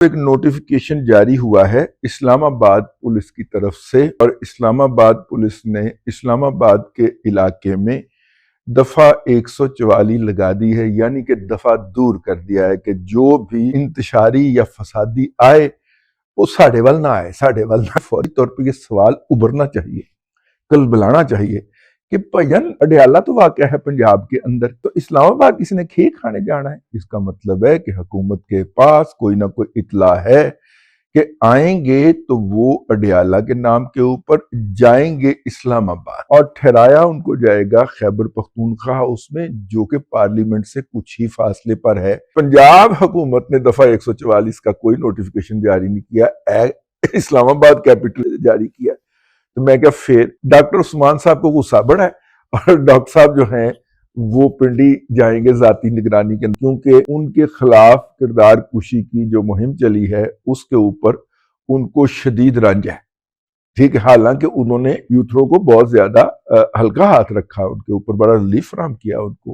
ایک نوٹیفیکیشن جاری ہوا ہے اسلام آباد پولیس کی طرف سے، اور اسلام آباد پولیس نے اسلام آباد کے علاقے میں دفعہ 144 لگا دی ہے، یعنی کہ دفعہ دور کر دیا ہے کہ جو بھی انتشاری یا فسادی آئے وہ ساڑھے وال نہ آئے، ساڑھے وال نہ۔ فوری طور پہ یہ سوال ابھرنا چاہیے، کل بلانا چاہیے کہ بھائیان اڈیالہ تو واقع ہے پنجاب کے اندر، تو اسلام آباد کسی نے کھے کھانے جانا ہے؟ اس کا مطلب ہے کہ حکومت کے پاس کوئی نہ کوئی اطلاع ہے کہ آئیں گے تو وہ اڈیالہ کے نام کے اوپر، جائیں گے اسلام آباد، اور ٹھہرایا ان کو جائے گا خیبر پختونخوا ہاؤس میں، جو کہ پارلیمنٹ سے کچھ ہی فاصلے پر ہے۔ پنجاب حکومت نے دفعہ 144 کا کوئی نوٹیفیکیشن جاری نہیں کیا، اسلام آباد کیپٹل جاری کیا۔ تو میں کیا پھر ڈاکٹر عثمان صاحب کو غصہ بڑھا ہے، اور ڈاکٹر صاحب جو ہیں وہ پنڈی جائیں گے ذاتی نگرانی کے، کیونکہ ان کے خلاف کردار کشی کی جو مہم چلی ہے اس کے اوپر ان کو شدید رنج ہے، ٹھیک ہے، حالانکہ انہوں نے یوتھرو کو بہت زیادہ ہلکا ہاتھ رکھا، ان کے اوپر بڑا ریلیف فراہم کیا ان کو۔